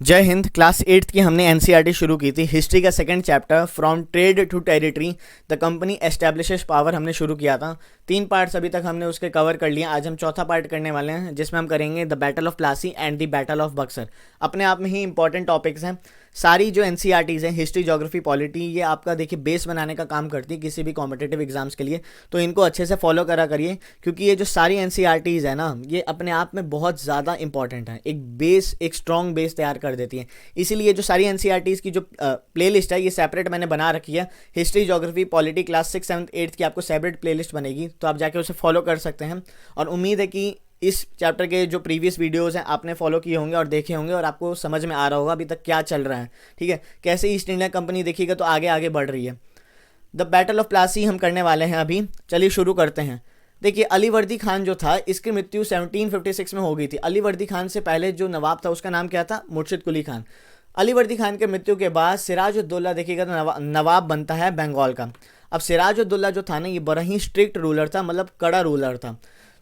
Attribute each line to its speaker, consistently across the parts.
Speaker 1: जय Hind. Class 8th की हमने एनसीईआरटी शुरू की थी। हिस्ट्री का second chapter from trade to territory the company establishes power हमने शुरू किया था। 3 पार्ट्स अभी तक हमने उसके कवर कर लिए। आज हम चौथा पार्ट करने वाले हैं जिसमें हम करेंगे the battle of Plassey and the battle of Buxar. अपने आप में ही इंपॉर्टेंट टॉपिक्स हैं। सारी जो एनसीईआरटीज़ हैं, हिस्ट्री, ज्योग्राफी, पॉलिटी, ये आपका देखिए बेस बनाने का काम करती है किसी भी कॉम्पिटिटिव एग्जाम्स के लिए। तो इनको अच्छे से फॉलो करा करिए क्योंकि ये जो सारी एनसीईआरटीज़ है ना, ये अपने आप में बहुत ज़्यादा इंपॉर्टेंट है। एक बेस, एक स्ट्रॉन्ग बेस तैयार कर देती है। इसीलिए जो सारी एनसीईआरटीज़ की जो प्लेलिस्ट है ये सेपरेट मैंने बना रखी है। हिस्ट्री, ज्योग्राफी, पॉलिटी क्लास 6, 7, 8 की आपको सेपरेट प्लेलिस्ट बनेगी, तो आप जाके उसे फॉलो कर सकते हैं। और उम्मीद है कि इस चैप्टर के जो प्रीवियस वीडियोस हैं आपने फॉलो किए होंगे और देखे होंगे और आपको समझ में आ रहा होगा अभी तक क्या चल रहा है। ठीक है, कैसे ईस्ट इंडिया कंपनी देखिएगा तो आगे आगे बढ़ रही है। द बैटल ऑफ प्लासी हम करने वाले हैं अभी। चलिए शुरू करते हैं। देखिए, अलीवर्दी खान जो था इसकी मृत्यु 1756 में हो गई थी। अलीवर्दी खान से पहले जो नवाब था उसका नाम क्या था? मुर्शिद कुली खान। अलीवर्दी खान के मृत्यु के बाद सिराजुद्दौला देखिएगा तो नवाब बनता है बंगाल का। अब सिराजुद्दौला जो था ना, ये बड़ा ही स्ट्रिक्ट रूलर था, मतलब कड़ा रूलर था।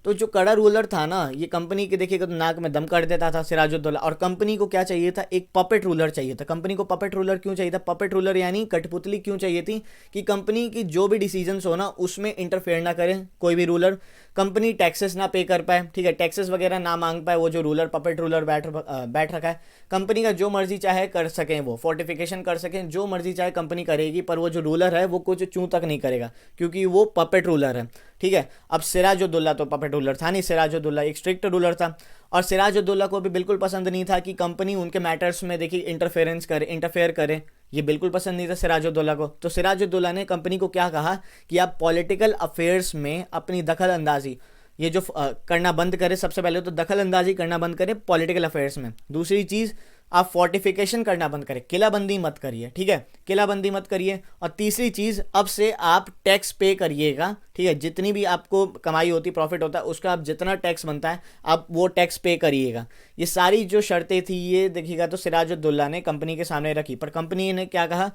Speaker 1: तो जो कड़ा रूलर था ना, ये कंपनी के देखिएगा तो नाक में दम कर देता था सिराजुद्दौला। और कंपनी को क्या चाहिए था? एक पपेट रूलर चाहिए था। कंपनी को पपेट रूलर क्यों चाहिए था? पपेट रूलर यानी कठपुतली क्यों चाहिए थी? कि कंपनी की जो भी डिसीजंस हो ना उसमें इंटरफेयर ना करे कोई भी रूलर। कंपनी टैक्सेस ना पे कर पाए, ठीक है, टैक्सेस वगैरह ना मांग पाए वो जो रूलर, पपेट रूलर बैठ रखा है। कंपनी का जो मर्जी चाहे कर सकें, वो फोर्टिफिकेशन कर सकें, जो मर्जी चाहे कंपनी करेगी, पर वो जो रूलर है वो कुछ चूं तक नहीं करेगा क्योंकि वो पपेट रूलर है। ठीक है, अब सिराजुद्दौला तो पपेट रूलर था नहीं, सिराजुद्दौला एक स्ट्रिक्ट रूलर था। और सिराजुद्दौला को भी बिल्कुल पसंद नहीं था कि कंपनी उनके मैटर्स में देखिए इंटरफेयर करे। ये बिल्कुल पसंद नहीं था सिराजुद्दौला को। तो सिराजुद्दौला ने कंपनी को क्या कहा कि आप पॉलिटिकल अफेयर्स में अपनी दखल अंदाजी ये जो करना बंद करें। सबसे पहले तो दखल अंदाजी करना बंद करें पॉलिटिकल अफेयर्स में। दूसरी चीज़, आप फोर्टिफिकेशन करना बंद करें, किलाबंदी मत करिए। ठीक है, किलाबंदी मत करिए। और तीसरी चीज़, अब से आप टैक्स पे करिएगा। ठीक है, जितनी भी आपको कमाई होती, प्रॉफिट होता है, उसका आप जितना टैक्स बनता है आप वो टैक्स पे करिएगा। ये सारी जो शर्तें थी ये देखिएगा तो सिराजुद्दौला ने कंपनी के सामने रखी, पर कंपनी ने क्या कहा?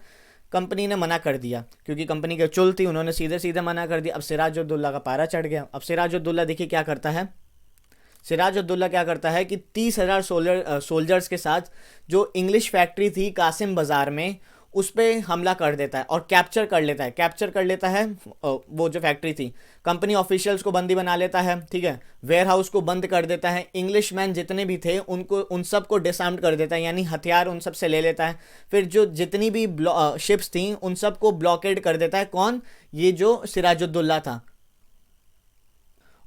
Speaker 1: कंपनी ने मना कर दिया क्योंकि कंपनी के चुल थी, उन्होंने सीधे सीधे मना कर दिया। अब सिराजुद्दौला का पारा चढ़ गया। अब सिराजुद्दौला देखिए क्या करता है। सिराजुद्दौला क्या करता है कि 30,000 सोल्जर्स के साथ जो इंग्लिश फैक्ट्री थी कासिम बाज़ार में, उस पर हमला कर देता है और कैप्चर कर लेता है वो जो फैक्ट्री थी। कंपनी ऑफिशियल्स को बंदी बना लेता है। ठीक है, वेयर हाउस को बंद कर देता है। इंग्लिश मैन जितने भी थे उन सब को डिसआर्म्ड कर देता है, यानी हथियार उन सब से ले लेता है। फिर जो जितनी भी शिप्स थी उन सब को ब्लॉकेड कर देता है। कौन? ये जो सिराजुद्दौला था।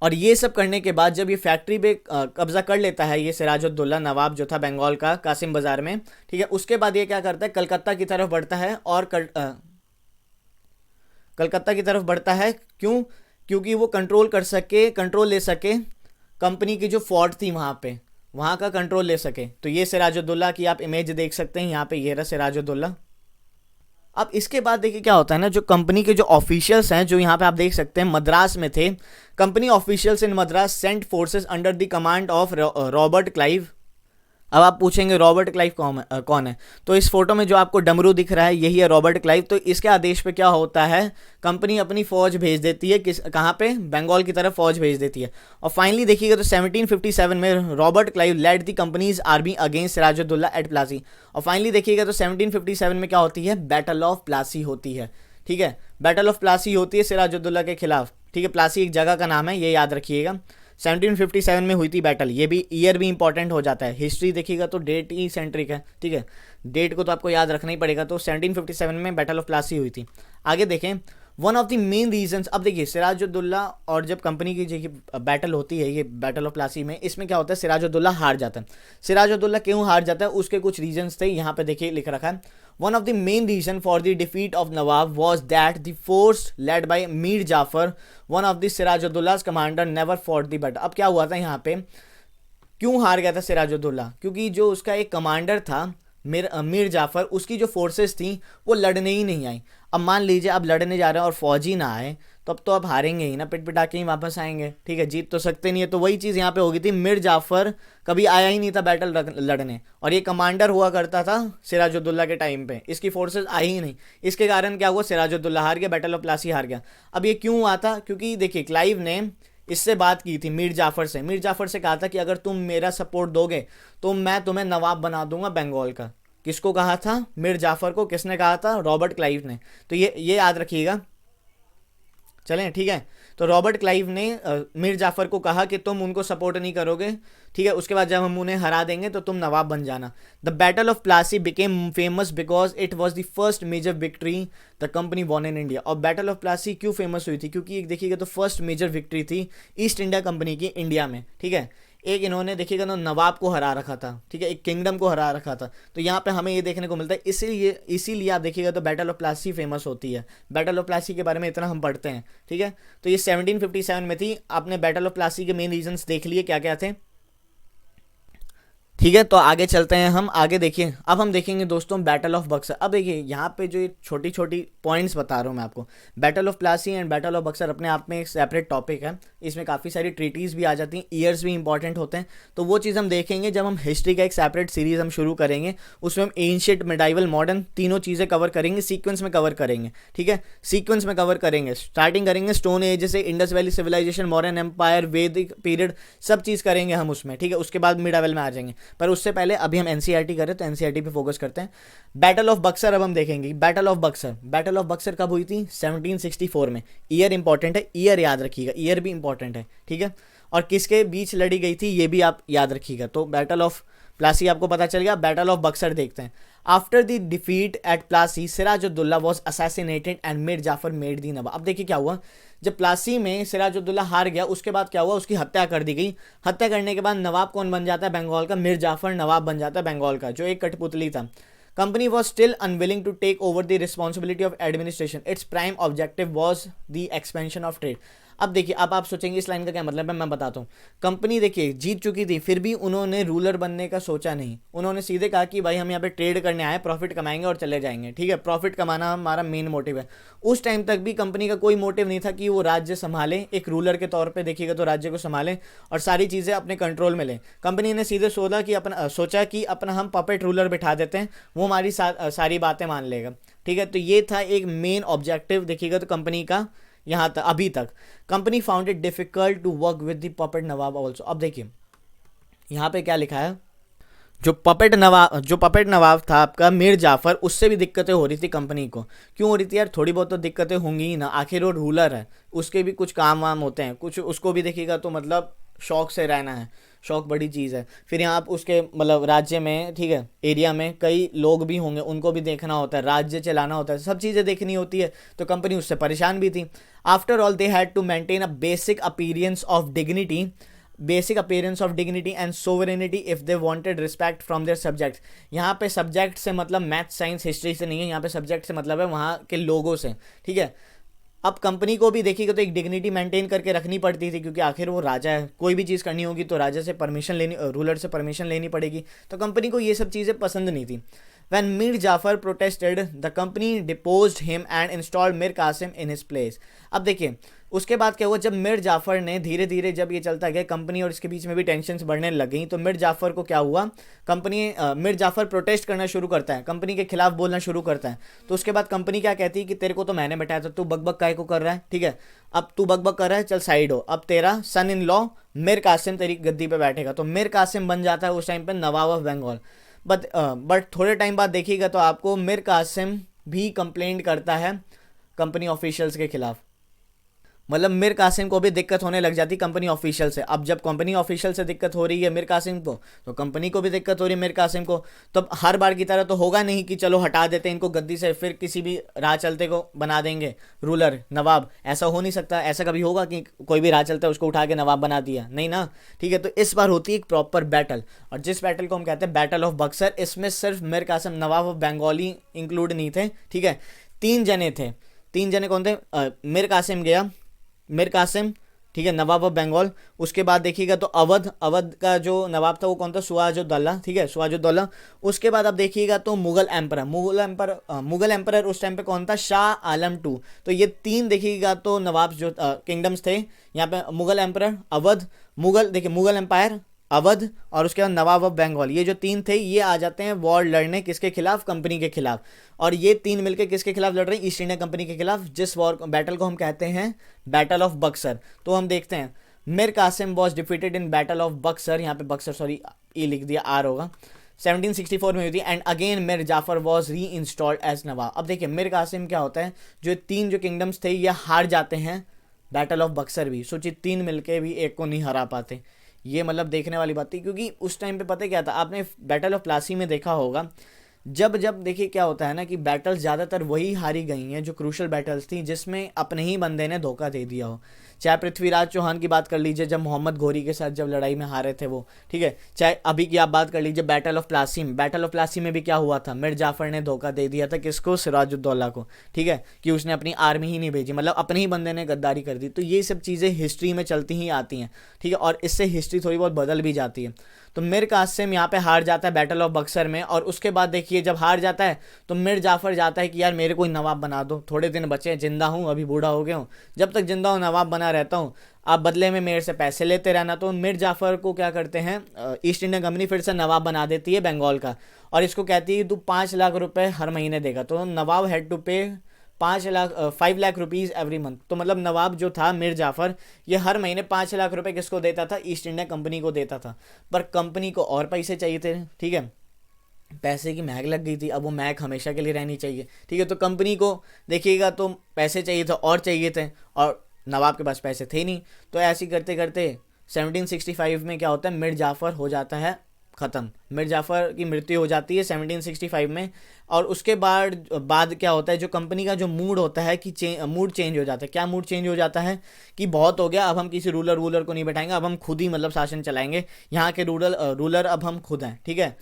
Speaker 1: और ये सब करने के बाद जब ये फैक्ट्री पे कब्जा कर लेता है ये सिराजुद्दौला, नवाब जो था बंगाल का, कासिम बाजार में, ठीक है, उसके बाद ये क्या करता है? कलकत्ता की तरफ बढ़ता है। और कलकत्ता की तरफ बढ़ता है क्यों? क्योंकि वो कंट्रोल ले सके कंपनी की जो फोर्ट थी वहाँ का कंट्रोल ले सके। तो ये सिराजुद्दौला की आप इमेज देख सकते हैं यहाँ पे, ये रहा सिराजुद्दौला। अब इसके बाद देखिए क्या होता है ना, जो कंपनी के जो ऑफिशियल्स हैं, जो यहाँ पे आप देख सकते हैं मद्रास में थे। Company officials in Madras sent forces under the command of Robert Clive. अब आप पूछेंगे रॉबर्ट क्लाइव कौन है? तो इस फोटो में जो आपको डमरू दिख रहा है यही है रॉबर्ट क्लाइव। तो इसके आदेश पे क्या होता है? कंपनी अपनी फौज भेज देती है कहाँ पे? बंगाल की तरफ फौज भेज देती है। और फाइनली देखिएगा तो 1757 में Robert Clive led the company's army against Sirajuddaulah at Plassey. और फाइनली देखिएगा तो 1757 में क्या होती है? बैटल ऑफ प्लासी होती है। ठीक है, बैटल ऑफ प्लासी होती है सिराजुद्दौला के खिलाफ। ठीक है, प्लासी एक जगह का नाम है, ये याद रखिएगा। 1757 में हुई थी बैटल। ये भी ईयर भी इंपॉर्टेंट हो जाता है। हिस्ट्री देखिएगा तो डेट ही सेंट्रिक है। ठीक है, डेट को तो आपको याद रखना ही पड़ेगा। तो 1757 में बैटल ऑफ प्लासी हुई थी। आगे देखें, one of the main reasons. अब देखिए सिराजुद्दौला और जब कंपनी की जो बैटल होती है, ये बैटल ऑफ प्लासी में, इसमें क्या होता है? सिराजुद्दौला हार जाता है। सिराजुद्दौला क्यों हार जाता है? उसके कुछ रीजंस थे, यहाँ पे देखिए लिख रखा है। One of the main reason for the defeat of Nawab was that the force led by Mir Jafar, one of the Sirajuddaulla's commander, never fought the battle. अब क्या हुआ था यहाँ पे? क्यों हार गया था सिराजुद्दौला? क्योंकि जो उसका एक कमांडर था मीर जाफर, उसकी जो फोर्सेस थी वो लड़ने ही नहीं आई। अब मान लीजिए अब लड़ने जा रहे हैं और फौजी ना आए तो अब तो आप हारेंगे ही ना, पिट पिटा के ही वापस आएंगे। ठीक है, जीत तो सकते नहीं है। तो वही चीज़ यहाँ पे हो गई थी। मीर जाफर कभी आया ही नहीं था बैटल लड़ने, और ये कमांडर हुआ करता था सिराजुद्दौला के टाइम पे। इसकी फोर्सेस आई ही नहीं, इसके कारण क्या हुआ? सिराजुद्दौला हार गया, बैटल ऑफ प्लासी हार गया। अब ये क्यों हुआ था? क्योंकि देखिए क्लाइव ने इससे बात की थी मीर जाफ़र से। मीर जाफ़र से कहा था कि अगर तुम मेरा सपोर्ट दोगे तो मैं तुम्हें नवाब बना दूंगा बंगाल का। किसको कहा था? मीर जाफ़र को। किसने कहा था? रॉबर्ट क्लाइव ने। तो ये याद रखिएगा। चलें, ठीक है। तो रॉबर्ट क्लाइव ने मीर जाफ़र को कहा कि तुम उनको सपोर्ट नहीं करोगे, ठीक है, उसके बाद जब हम उन्हें हरा देंगे तो तुम नवाब बन जाना। The battle of Plassey became famous because it was the first major victory the company won in India. और बैटल ऑफ प्लासी क्यों फेमस हुई थी? क्योंकि एक देखिएगा तो फर्स्ट मेजर विक्ट्री थी ईस्ट इंडिया कंपनी की इंडिया में, ठीक है। एक इन्होंने देखिएगा ना नवाब को हरा रखा था, ठीक है, एक किंगडम को हरा रखा था। तो यहाँ पे हमें ये देखने को मिलता है, इसीलिए आप देखिएगा तो बैटल ऑफ प्लासी फेमस होती है। बैटल ऑफ प्लासी के बारे में इतना हम पढ़ते हैं, ठीक है। तो ये 1757 में थी। आपने बैटल ऑफ प्लासी के मेन रीजंस देख लिए क्या क्या थे, ठीक है। तो आगे चलते हैं हम। आगे देखिए, अब हम देखेंगे दोस्तों बैटल ऑफ बक्सर। अब देखिए यहाँ पे जो ये छोटी छोटी पॉइंट्स बता रहा हूँ मैं आपको, battle of Plassey and battle of Buxar अपने आप में एक सेपरेट टॉपिक है। इसमें काफ़ी सारी ट्रीटीज भी आ जाती हैं, ईयर्स भी इंपॉर्टेंट होते हैं। तो वो चीज़ हम देखेंगे जब हम हिस्ट्री का एक सेपरेट सीरीज हम शुरू करेंगे। उसमें हम एंशिएंट, मिडाइवल, मॉडर्न तीनों चीज़ें कवर करेंगे, सीक्वेंस में कवर करेंगे, ठीक है। सीक्वेंस में कवर करेंगे, स्टार्टिंग करेंगे स्टोन एज से, Indus valley civilisation, modern empire, Vedic period, सब चीज़ करेंगे हम उसमें, ठीक है। उसके बाद मिडाइवल में आ जाएंगे। पर उससे पहले अभी हम एनसीईआरटी करें तो एनसीईआरटी पे फोकस करते हैं। बैटल ऑफ बक्सर अब हम देखेंगे। बैटल ऑफ बक्सर कब हुई थी? 1764 में। ईयर इंपॉर्टेंट है, ईयर याद रखिएगा, ईयर भी इंपॉर्टेंट है, ठीक है। और किसके बीच लड़ी गई थी ये भी आप याद रखिएगा। तो बैटल ऑफ प्लासी आपको पता चल गया। बैटल ऑफ बक्सर देखते हैं। After the defeat at Plassey, Sirajuddaulah was assassinated and Mir Jafar made the nawab. अब देखिए क्या हुआ, जब प्लासी में सिराजुद्दौला हार गया उसके बाद क्या हुआ, उसकी हत्या कर दी गई। हत्या करने के बाद नवाब कौन बन जाता है बंगाल का? मीर जाफर नवाब बन जाता है बंगाल का, जो एक कठपुतली था। Company was still unwilling to take over the responsibility of administration. Its prime objective was the expansion of trade. अब देखिए, अब आप सोचेंगे इस लाइन का क्या मतलब है, मैं बताता हूँ। कंपनी देखिए जीत चुकी थी, फिर भी उन्होंने रूलर बनने का सोचा नहीं। उन्होंने सीधे कहा कि भाई हम यहाँ पे ट्रेड करने आए, प्रॉफिट कमाएंगे और चले जाएंगे, ठीक है। प्रॉफिट कमाना हमारा मेन मोटिव है। उस टाइम तक भी कंपनी का कोई मोटिव नहीं था कि वो राज्य संभाले, एक रूलर के तौर पर देखिएगा तो राज्य को संभालें और सारी चीज़ें अपने कंट्रोल में लें। कंपनी ने सीधे सोचा कि अपना हम पपेट रूलर बिठा देते हैं, वो हमारी सारी बातें मान लेगा, ठीक है। तो ये था एक मेन ऑब्जेक्टिव देखिएगा तो कंपनी का यहाँ तक, अभी तक। Company found it difficult to work with the puppet nawab also. अब देखिए यहाँ पे क्या लिखा है, जो पपेट नवाब था आपका मीर जाफर, उससे भी दिक्कतें हो रही थी कंपनी को। क्यों हो रही थी यार? थोड़ी बहुत तो दिक्कतें होंगी ही ना, आखिर वो रूलर है, उसके भी कुछ काम वाम होते हैं, कुछ उसको भी देखिएगा तो मतलब शौक से रहना है, शौक बड़ी चीज़ है। फिर यहाँ आप उसके मतलब राज्य में, ठीक है, एरिया में कई लोग भी होंगे, उनको भी देखना होता है, राज्य चलाना होता है, सब चीज़ें देखनी होती है। तो कंपनी उससे परेशान भी थी। After all they had to maintain a basic appearance of dignity and sovereignty if they wanted respect from their subjects. यहाँ पे सब्जेक्ट से मतलब मैथ, साइंस, हिस्ट्री से नहीं है, यहाँ पे सब्जेक्ट से मतलब है वहाँ के लोगों से, ठीक है। अब कंपनी को भी देखिएगा तो एक डिग्निटी मेंटेन करके रखनी पड़ती थी, क्योंकि आखिर वो राजा है, कोई भी चीज़ करनी होगी तो राजा से परमिशन लेनी, रूलर से परमिशन लेनी पड़ेगी। तो कंपनी को ये सब चीज़ें पसंद नहीं थी। When Mir Jafar protested, the company deposed him and installed Mir Qasim in his place. अब देखिए उसके बाद क्या हुआ, जब मिर जाफ़र ने धीरे धीरे जब ये चलता गया, कंपनी और इसके बीच में भी टेंशन्स बढ़ने लग गई, तो मिर जाफ़र को क्या हुआ, मिर जाफ़र प्रोटेस्ट करना शुरू करता है, कंपनी के खिलाफ बोलना शुरू करता है। तो उसके बाद कंपनी क्या कहती है कि तेरे को तो मैंने बैठाया था, तू बकबक काहे को कर रहा है, ठीक है, अब तू बकबक कर रहा है, चल साइड हो, अब तेरा सन इन लॉ मिर कासिम तेरी गद्दी पे बैठेगा। तो मिर कासिम बन जाता है उस टाइम पे नवाब ऑफ बंगाल। बट थोड़े टाइम बाद देखिएगा तो आपको मिर कासिम भी कंप्लेंट करता है कंपनी ऑफिशियल्स के खिलाफ। मतलब मिर कासिम को भी दिक्कत होने लग जाती कंपनी ऑफिशियल से। अब जब कंपनी ऑफिशियल से दिक्कत हो रही है मिर कासिम को, तो कंपनी को भी दिक्कत हो रही है मिर कासिम को। तो अब हर बार की तरह तो होगा नहीं कि चलो हटा देते हैं इनको गद्दी से, फिर किसी भी राह चलते को बना देंगे रूलर, नवाब। ऐसा हो नहीं सकता। ऐसा कभी होगा कि कोई भी राह चलता है उसको उठा के नवाब बना दिया? नहीं ना, ठीक है। तो इस बार होती है एक प्रॉपर बैटल, और जिस बैटल को हम कहते हैं बैटल ऑफ बक्सर, इसमें सिर्फ मिर कासिम नवाब ऑफ बंगाली इंक्लूड नहीं थे, ठीक है। 3 जने थे। 3 जने कौन थे? मिर कासिम गया, मिर कासिम, ठीक है, नवाब ऑफ बंगाल। उसके बाद देखिएगा तो अवध का जो नवाब था वो कौन था? सिराजुद्दौला, ठीक है, सिराजुद्दौला। उसके बाद आप देखिएगा तो मुगल एम्परर उस टाइम पे कौन था? शाह आलम II। तो ये 3 देखिएगा तो नवाब जो किंगडम्स थे यहाँ पे, मुगल एम्परर, अवध, मुगल एम्पायर, अवध, और उसके बाद नवाब ऑफ बंगाल। ये जो 3 थे ये आ जाते हैं वॉर लड़ने किसके खिलाफ? कंपनी के खिलाफ। और ये 3 मिलकर किसके खिलाफ लड़ रहे हैं? ईस्ट इंडिया कंपनी के खिलाफ, जिस बैटल को हम कहते हैं बैटल ऑफ बक्सर। तो हम देखते हैं Mir Qasim was defeated in battle of Buxar, यहाँ पे बक्सर सॉरी ई लिख दिया, आर होगा, 1764 में हुई थी। एंड अगेन मिर जाफर वॉज री इंस्टॉल्ड एज नवाब। अब देखिए मिर कासिम क्या होता है, जो तीन जो किंगडम्स थे ये हार जाते हैं बैटल ऑफ बक्सर भी, सोचिए तीन मिलके भी एक को नहीं हरा पाते। ये मतलब देखने वाली बात थी, क्योंकि उस टाइम पे पता है क्या था, आपने बैटल ऑफ प्लासी में देखा होगा, जब जब देखिए क्या होता है ना कि बैटल्स ज़्यादातर वही हारी गई हैं जो क्रूशल बैटल्स थी जिसमें अपने ही बंदे ने धोखा दे दिया हो। चाहे पृथ्वीराज चौहान की बात कर लीजिए, जब मोहम्मद घोरी के साथ जब लड़ाई में हारे थे वो, ठीक है। चाहे अभी की आप बात कर लीजिए battle of Plassey, battle of Plassey में भी क्या हुआ था, मिर जाफर ने धोखा दे दिया था किसको, सिराजुद्दौला को, ठीक है, कि उसने अपनी आर्मी ही नहीं भेजी, मतलब अपने ही बंदे ने गद्दारी कर दी। तो ये सब चीज़ें हिस्ट्री में चलती ही आती हैं, ठीक है, और इससे हिस्ट्री थोड़ी बहुत बदल भी जाती है। तो मिर कासिम यहाँ पे हार जाता है बैटल ऑफ बक्सर में, और उसके बाद देखिए जब हार जाता है तो मिर जाफर जाता है कि यार मेरे को नवाब बना दो, थोड़े दिन बचे हैं, जिंदा हूँ, अभी बूढ़ा हो गया हूँ, जब तक जिंदा हूँ नवाब बना रहता हूँ, आप बदले में मेरे से पैसे लेते रहना। तो मिर जाफर को क्या करते हैं, ईस्ट इंडिया कंपनी फिर से नवाब बना देती है बंगाल का, और इसको कहती है तू 5 लाख रुपए हर महीने देगा। तो नवाब हैड टू पे 5 लाख रुपीज़ एवरी मंथ। तो मतलब नवाब जो था मिर जाफर, ये हर महीने 5 लाख रुपए किसको देता था, ईस्ट इंडिया कंपनी को देता था। पर कंपनी को और पैसे चाहिए थे, ठीक है, पैसे की महक लग गई थी, अब वो महक हमेशा के लिए रहनी चाहिए, ठीक है। तो कंपनी को देखिएगा तो पैसे चाहिए थे और चाहिए थे, और नवाब के पास पैसे थे नहीं। तो ऐसे ही करते करते 1765 में क्या होता है, मिर जाफर हो जाता है ख़त्म, मिर जाफ़र की मृत्यु हो जाती है 1765 में। और उसके बाद क्या होता है, जो कंपनी का जो मूड होता है कि मूड चेंज हो जाता है। क्या मूड चेंज हो जाता है कि बहुत हो गया, अब हम किसी रूलर को नहीं बैठाएंगे, अब हम खुद ही मतलब शासन चलाएंगे, यहाँ के रूलर अब हम खुद हैं, ठीक है।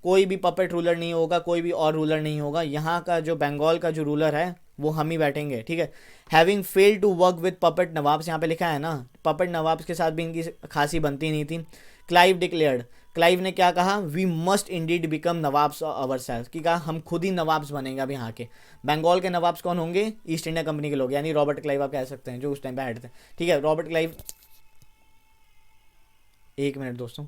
Speaker 1: कोई भी पपेट रूलर नहीं होगा, कोई भी और रूलर नहीं होगा, यहाँ का जो बंगाल का जो रूलर है वो हम ही बैठेंगे, ठीक है। Having failed to work with puppet nawabs, यहाँ पे लिखा है ना, पपेट नवाब्स के साथ भी इनकी खासी बनती नहीं थी। क्लाइव डिक्लेयर्ड, क्लाइव ने क्या कहा, we must indeed become nawabs our self, कि कहा हम खुद ही नवाब्स बनेंगे। अब यहाँ के बंगाल के नवाब्स कौन होंगे, ईस्ट इंडिया कंपनी के लोग, यानी रॉबर्ट क्लाइव आप कह सकते हैं, जो उस टाइम पे हेड थे, ठीक है। रॉबर्ट क्लाइव, एक मिनट दोस्तों,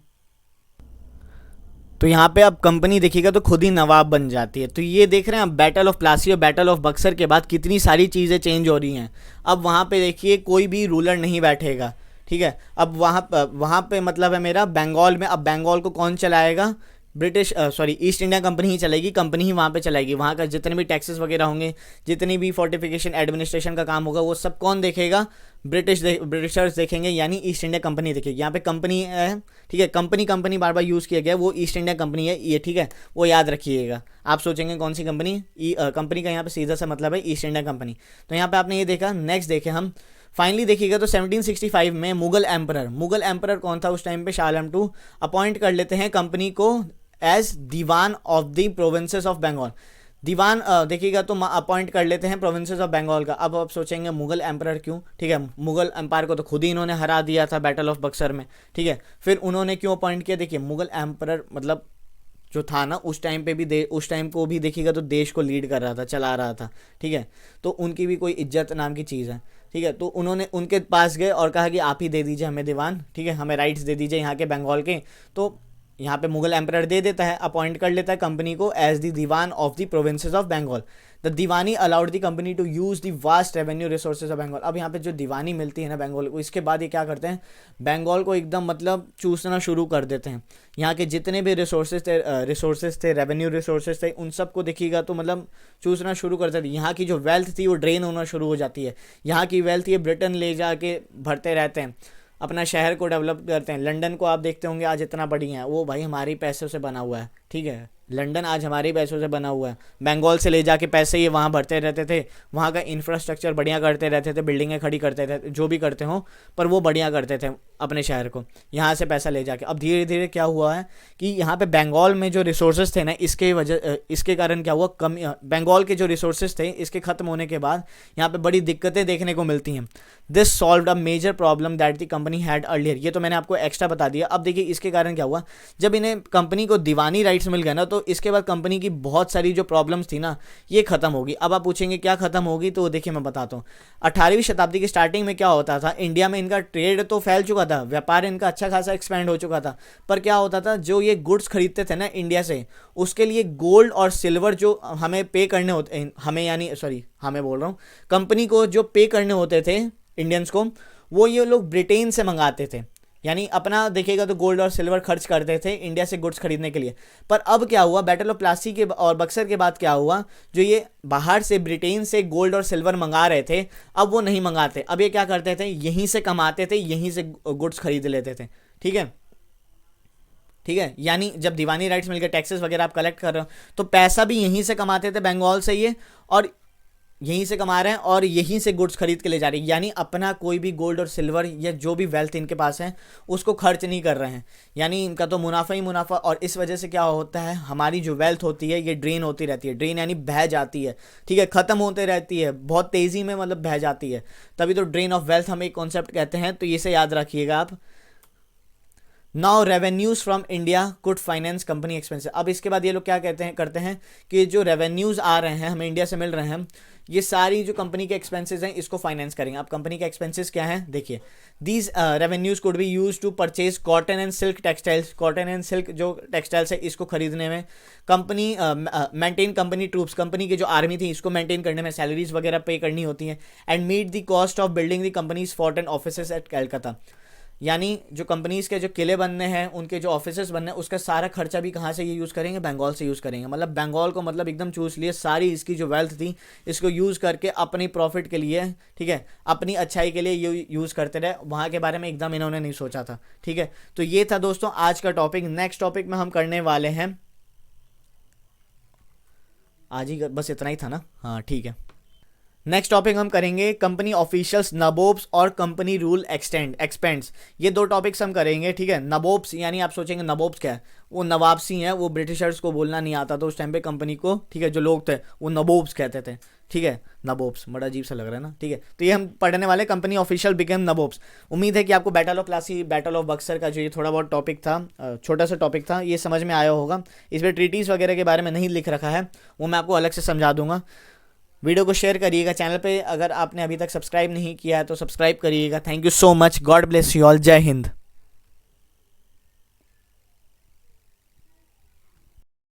Speaker 1: तो यहाँ पे अब कंपनी देखिएगा तो खुद ही नवाब बन जाती है। तो ये देख रहे हैं अब बैटल ऑफ प्लासी और बैटल ऑफ बक्सर के बाद कितनी सारी चीज़ें चेंज हो रही हैं। अब वहाँ पे देखिए कोई भी रूलर नहीं बैठेगा, ठीक है। अब वहाँ पे मतलब है मेरा बंगाल में, अब बंगाल को कौन चलाएगा, British sorry East India company ही चलेगी, कंपनी ही वहाँ पे चलाएगी। वहाँ का जितने भी टैक्सेस वगैरह होंगे, जितनी भी फोर्टिफिकेशन एडमिनिस्ट्रेशन का काम होगा, वो सब कौन देखेगा, ब्रिटिशर्स देखेंगे, यानी ईस्ट इंडिया कंपनी देखेगी। यहाँ पे कंपनी है, ठीक है, कंपनी बार बार यूज़ किया गया, वो ईस्ट इंडिया कंपनी है ये, ठीक है, वो याद रखिएगा। आप सोचेंगे कौन सी कंपनी, कंपनी का यहाँ पे सीधा सा मतलब है ईस्ट इंडिया कंपनी। तो यहाँ पे आपने ये देखा। नेक्स्ट देखे हम फाइनली देखिएगा तो 1765 में मुगल एम्परर कौन था उस टाइम पे, शाह आलम II अपॉइंट कर लेते हैं कंपनी को as diwan of the provinces of Bengal. दीवान देखिएगा तो अपॉइंट कर लेते हैं प्रोविंसेस ऑफ बंगाल का। अब आप सोचेंगे मुगल एम्परर क्यों, ठीक है, मुगल एम्पायर को तो खुद ही इन्होंने हरा दिया था बैटल ऑफ बक्सर में, ठीक है, फिर उन्होंने क्यों अपॉइंट किया। देखिए मुगल एम्परर मतलब जो था ना उस टाइम पे भी उस टाइम को भी देखिएगा तो देश को लीड कर रहा था, चला रहा था, ठीक है, तो उनकी भी कोई इज्जत नाम की चीज़ है, ठीक है। तो उन्होंने उनके पास गए और कहा कि आप ही दे दीजिए हमें दीवान, ठीक है, हमें राइट्स दे दीजिए यहाँ के बंगाल के। तो यहाँ पे मुगल एम्परर दे देता है, अपॉइंट कर लेता है कंपनी को as the diwan of the provinces of Bengal. The diwani allowed the company to use the vast revenue resources of Bengal. अब यहाँ पे जो दीवानी मिलती है ना बंगाल को, इसके बाद ये क्या करते हैं, बंगाल को एकदम मतलब चूसना शुरू कर देते हैं। यहाँ के जितने भी रिसोर्सेज थे रेवेन्यू रिसोर्सेज थे, उन सबको देखिएगा तो मतलब चूसना शुरू कर देते हैं। यहाँ की जो वेल्थ थी वो ड्रेन होना शुरू हो जाती है। यहाँ की वेल्थ ये ब्रिटेन ले जाके भरते रहते हैं, अपना शहर को डेवलप करते हैं। लंदन को आप देखते होंगे आज इतना बढ़िया है, वो भाई हमारी पैसों से बना हुआ है, ठीक है, लंदन आज हमारे पैसों से बना हुआ है। बंगाल से ले जाके पैसे ये वहाँ भरते रहते थे, वहाँ का इंफ्रास्ट्रक्चर बढ़िया करते रहते थे, बिल्डिंगें खड़ी करते थे, जो भी करते हो, पर वो बढ़िया करते थे अपने शहर को, यहाँ से पैसा ले जाके। अब धीरे धीरे क्या हुआ है कि यहाँ पे बंगाल में जो रिसोर्सेज थे ना, इसके कारण क्या हुआ, कम बंगाल के जो रिसोर्सेज थे इसके ख़त्म होने के बाद यहाँ पे बड़ी दिक्कतें देखने को मिलती हैं। This solved a major problem that the company had earlier. ये तो मैंने आपको एक्स्ट्रा बता दिया। अब देखिए इसके कारण क्या हुआ, जब इन्हें कंपनी को दीवानी राइट्स मिल गए ना, तो इसके बाद कंपनी की बहुत सारी जो प्रॉब्लम्स थी ना ये ख़त्म होगी। अब आप पूछेंगे क्या ख़त्म होगी, तो देखिए मैं बताता हूँ। 18वीं शताब्दी की स्टार्टिंग में क्या होता था, इंडिया में इनका ट्रेड तो फैल चुका था, व्यापार इनका अच्छा खासा एक्सपेंड हो चुका था, पर क्या होता था, जो ये गुड्स खरीदते थे ना इंडिया से, उसके लिए गोल्ड और सिल्वर जो हमें पे करने होते, हमें यानी सॉरी हमें बोल रहा हूँ, कंपनी को जो पे करने होते थे इंडियंस को, वो ये लोग ब्रिटेन से मंगाते थे, यानी अपना देखिएगा तो गोल्ड और सिल्वर खर्च करते थे इंडिया से गुड्स खरीदने के लिए। पर अब क्या हुआ, बैटल ऑफ प्लासी के और बक्सर के बाद क्या हुआ, जो ये बाहर से ब्रिटेन से गोल्ड और सिल्वर मंगा रहे थे, अब वो नहीं मंगाते। अब ये क्या करते थे, यहीं से कमाते थे, यहीं से गुड्स खरीद लेते थे। ठीक है, ठीक है, यानी जब दीवानी राइट्स मिलकर टैक्सेस वगैरह आप कलेक्ट कर रहे हो तो पैसा भी यहीं से कमाते थे बंगाल से ये, और यहीं से कमा रहे हैं और यहीं से गुड्स खरीद के ले जा रहे हैं, यानी अपना कोई भी गोल्ड और सिल्वर या जो भी वेल्थ इनके पास है उसको खर्च नहीं कर रहे हैं, यानी इनका तो मुनाफा ही मुनाफा। और इस वजह से क्या होता है, हमारी जो वेल्थ होती है ये ड्रेन होती रहती है, ड्रेन यानी बह जाती है, ठीक है, ख़त्म होते रहती है बहुत तेज़ी में, मतलब बह जाती है, तभी तो ड्रेन ऑफ वेल्थ हम एक कॉन्सेप्ट कहते हैं, तो इसे याद रखिएगा आप। Now revenues from India could finance company expenses. अब इसके बाद ये लोग क्या कहते हैं करते हैं कि जो रेवेन्यूज़ आ रहे हैं हमें इंडिया से मिल रहे हैं, ये सारी जो कंपनी के एक्सपेंसेस हैं इसको फाइनेंस करेंगे। अब कंपनी के एक्सपेंसेस क्या हैं देखिए, these revenues could be use to purchase cotton and silk textiles, cotton and silk जो टेक्सटाइल्स है इसको खरीदने में, company maintain company troops, company की जो आर्मी थी इसको मेंटेन करने में, सैलरीज वगैरह पे करनी होती हैं, and meet the cost of building the company's fort and offices at Calcutta, यानी जो कंपनीज़ के जो किले बनने हैं, उनके जो ऑफिसेस बनने हैं, उसका सारा खर्चा भी कहाँ से ये यूज़ करेंगे, बंगाल से यूज़ करेंगे। मतलब बंगाल को मतलब एकदम चूस लिए, सारी इसकी जो वेल्थ थी इसको यूज़ करके अपनी प्रॉफिट के लिए, ठीक है, अपनी अच्छाई के लिए ये यूज़ करते रहे, वहाँ के बारे में एकदम इन्होंने नहीं सोचा था। ठीक है, तो ये था दोस्तों आज का टॉपिक। नेक्स्ट टॉपिक में हम करने वाले हैं, आज ही बस इतना ही था ना, हाँ ठीक है। नेक्स्ट टॉपिक हम करेंगे कंपनी ऑफिशियल्स नबोब्स और कंपनी रूल एक्सपेंड्स, ये दो टॉपिक्स हम करेंगे। ठीक है, नबोब्स यानी आप सोचेंगे नबोब्स क्या है, वो नवाबसी हैं, वो ब्रिटिशर्स को बोलना नहीं आता था उस टाइम पे कंपनी को, ठीक है, जो लोग थे वो नबोब्स कहते थे। ठीक है, नबोब्स बड़ा अजीब सा लग रहा है ना। ठीक है, तो ये हम पढ़ने वाले कंपनी ऑफिशियल बिकेम नबोब्स। उम्मीद है कि आपको battle of Plassey, battle of Buxar का जो ये थोड़ा बहुत टॉपिक था, छोटा सा टॉपिक था, ये समझ में आया होगा। इस पर ट्रीटीज़ वगैरह के बारे में नहीं लिख रखा है, वो मैं आपको अलग से समझा दूंगा। वीडियो को शेयर करिएगा, चैनल पे अगर आपने अभी तक सब्सक्राइब नहीं किया है तो सब्सक्राइब करिएगा। Thank you so much, God bless you all, जय हिंद।